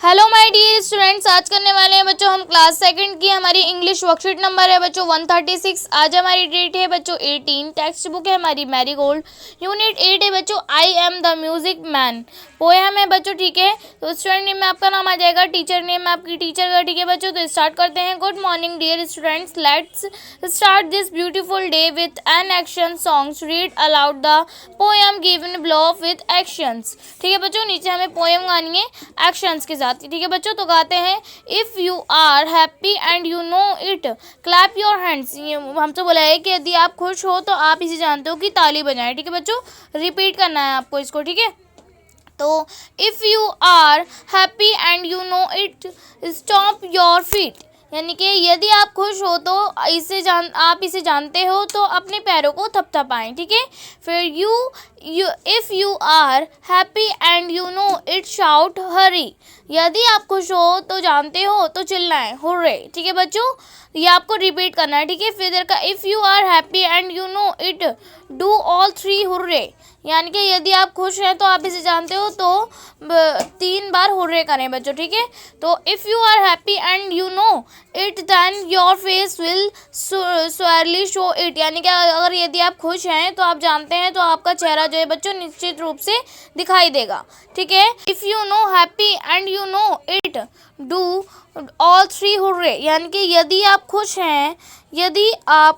Hello my dear students, आज करने वाले हैं बच्चों हम क्लास सेकंड की हमारी इंग्लिश वर्कशीट नंबर है बच्चों 136। आज हमारी डेट है बच्चों 18। टेक्स्ट बुक है हमारी मैरीगोल्ड। यूनिट 8 है बच्चों I am the music man. Poem है बच्चों, ठीक है। तो स्टूडेंट नेम में आपका नाम आ जाएगा, टीचर नेम में आपकी टीचर का, ठीक है बच्चों। तो स्टार्ट करते हैं। Good morning dear students, let's start this beautiful day with an action songs. Read aloud the poem given below with actions. ठीक है बच्चों, नीचे हमें पोएम गानी है एक्शंस के साथ, ठीक है बच्चों। तो गाते हैं, if you are happy and you know it clap your hands. हमसे बोला है कि यदि आप खुश हो तो आप इसे जानते हो कि ताली बजाएं, ठीक है बच्चों। रिपीट करना है आपको इसको, ठीक है। तो if you are happy and you know it stomp your feet, यानी कि यदि आप खुश हो तो आप इसे जानते हो तो अपने पैरों को थपथपाएं, ठीक है। फिर you if you are happy and you know it shout hurray, यदि आप खुश हो तो जानते हो तो चिल्लाएं हुर्रे, ठीक है बच्चों। ये आपको रिपीट करना है, ठीक है। फिर इधर का if you are happy and you know it do all three hurray, यानी कि यदि आप खुश हैं तो आप इसे जानते हो तो 3 बार हुर्रे करें बच्चों, ठीक है। तो if you are happy and you know it then your face will surely show it, यानी कि अगर यदि आप खुश हैं तो आप जानते हैं तो आपका चेहरा जो है बच्चों निश्चित रूप से दिखाई देगा, ठीक है। If you know happy and you know it do all three hurray, यानी कि यदि आप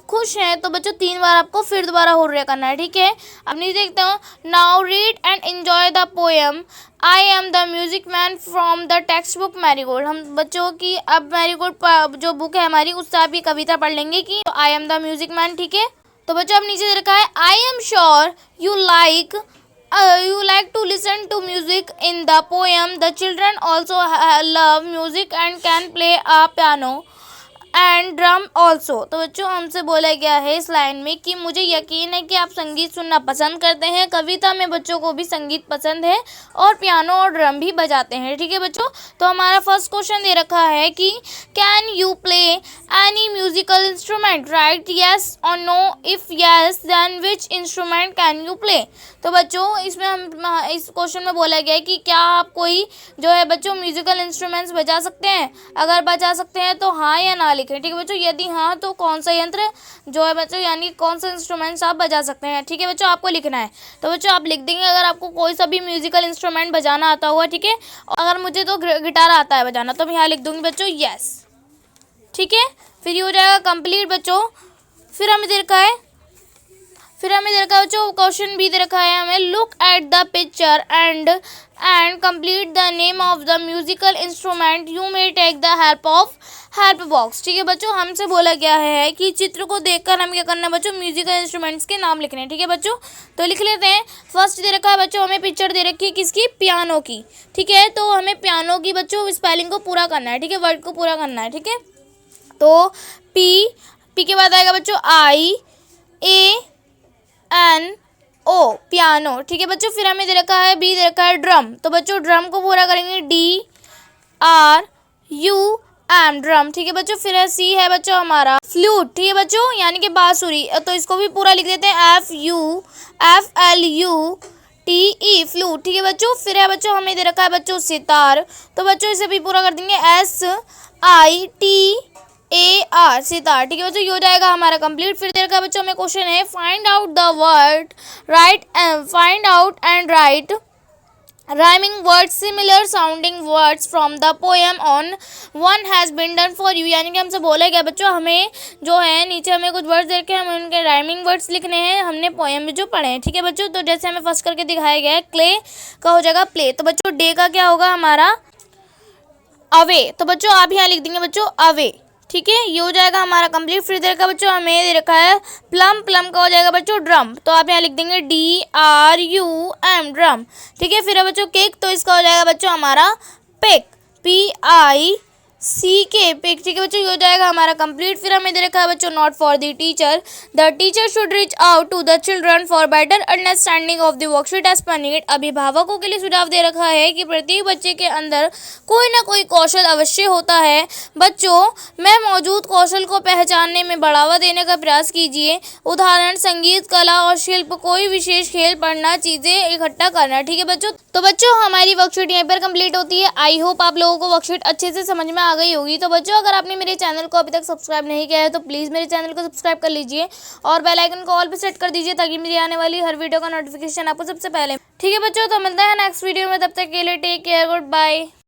खुश हैं तो बच्चों 3 बार आपको फिर दोबारा हुर्रे करना है, ठीक है। अब नीचे देखते हो, now read and enjoy the poem I am the music man from the text book marigold. हम बच्चों की अब मैरीगोल्ड जो बुक है हमारी उससे आप ये कविता पढ़ लेंगे कि I am the music man, ठीक है। तो बच्चों अब नीचे रखा है, I am sure you like to listen to music in the poem. The children also love music and can play a piano and drum also. तो बच्चों हमसे बोला गया है इस लाइन में कि मुझे यकीन है कि आप संगीत सुनना पसंद करते हैं। कविता में बच्चों को भी संगीत पसंद है और पियानो और ड्रम भी बजाते हैं, ठीक है बच्चों। तो हमारा फर्स्ट क्वेश्चन दे रखा है कि can you play any musical instrument, right yes और no, if yes then which instrument can you play. तो बच्चों इसमें हम इस क्वेश्चन में बोला गया है कि क्या आप कोई जो है बच्चों म्यूजिकल इंस्ट्रूमेंट्स बजा सकते हैं। अगर बजा सकते हैं तो हाँ या ना लिखें, ठीक है बच्चों। यदि हाँ तो कौन सा यंत्र जो है बच्चों, यानी कौन सा इंस्ट्रूमेंट्स आप बजा सकते हैं, ठीक है बच्चों। आपको लिखना है, तो बच्चों आप लिख देंगे अगर आपको कोई सा भी म्यूजिकल इंस्ट्रूमेंट बजाना आता हुआ, ठीक है। अगर मुझे तो गिटार आता है बजाना तो मैं यहाँ लिख दूँगी बच्चों यस, ठीक है। फिर ये हो जाएगा कंप्लीट बच्चों। फिर हमें दे रखा है बच्चों क्वेश्चन भी दे रखा है हमें, look at the picture and complete the name of the musical instrument, you may take the help box, ठीक है बच्चों। हमसे बोला गया है कि चित्र को देखकर हमें क्या करना है बच्चों, म्यूजिकल इंस्ट्रूमेंट्स के नाम लिखने हैं, ठीक है बच्चों। तो लिख लेते हैं। फर्स्ट दे रखा है बच्चों हमें पिक्चर दे रखी है किसकी, पियानो की, ठीक है। तो हमें पियानो की बच्चों स्पेलिंग को पूरा करना है, ठीक है, वर्ड को पूरा करना है, ठीक है। तो पी के बाद आएगा बच्चों IANO पियानो, ठीक है बच्चों। फिर हमें दे रखा है बी दे रखा है ड्रम, तो बच्चों ड्रम को पूरा करेंगे DRUM ड्रम, ठीक है बच्चों। फिर सी है बच्चों हमारा फ्लूट, ठीक है बच्चों, यानी कि बांसुरी, तो इसको भी पूरा लिख देते हैं FLUTE फ्लूट, ठीक है बच्चों। फिर है बच्चों हमें दे रखा है बच्चों सितार, तो बच्चों इसे भी पूरा कर देंगे SITAR सितार, ठीक है बच्चों। ये हो जाएगा हमारा कंप्लीट। फिर देर का बच्चों में क्वेश्चन है, find out and write rhyming words similar sounding words from the poem on one has been done for you, यानी कि हमसे बोला गया बच्चों हमें जो है नीचे हमें कुछ वर्ड्स दे के हमें उनके राइमिंग वर्ड्स लिखने हैं, हमने पोएम में जो पढ़े हैं, ठीक है बच्चों। तो जैसे हमें फर्स्ट करके दिखाया गया है, क्ले का हो जाएगा प्ले, तो बच्चों डे का क्या होगा हमारा अवे, तो बच्चों आप यहाँ लिख देंगे बच्चों अवे, ठीक है। ये हो जाएगा हमारा कंप्लीट। फिर देर का बच्चों हमें दे रखा है प्लम का हो जाएगा बच्चों ड्रम, तो आप यहाँ लिख देंगे DRUM ड्रम, ठीक है। फिर है बच्चों केक, तो इसका हो जाएगा बच्चों हमारा पिक सी के पे, ठीक है बच्चों, ये हो जाएगा हमारा कंप्लीट। फिर हमें दे रखा है बच्चों note for the teacher should reach out to the children for better understanding of the worksheet as per need. अभिभावकों के लिए सुझाव दे रखा है कि प्रत्येक बच्चे के अंदर कोई ना कोई कौशल अवश्य होता है। बच्चों में मौजूद कौशल को पहचानने में बढ़ावा देने का प्रयास कीजिए। उदाहरण संगीत, कला और शिल्प, कोई विशेष खेल, पढ़ना, चीजें इकट्ठा करना। ठीक है बच्चों, तो बच्चों हमारी वर्कशीट यहीं पर कंप्लीट होती है। आई होप आप लोगों को वर्कशीट अच्छे से समझ में आ गई होगी। तो बच्चों अगर आपने मेरे चैनल को अभी तक सब्सक्राइब नहीं किया है तो प्लीज़ मेरे चैनल को सब्सक्राइब कर लीजिए और बेल आइकन को ऑल पे सेट कर दीजिए ताकि मेरी आने वाली हर वीडियो का नोटिफिकेशन आपको सबसे पहले। ठीक है बच्चों, तो मिलते हैं नेक्स्ट वीडियो में, तब तक के लिए टेक केयर, गुड बाय।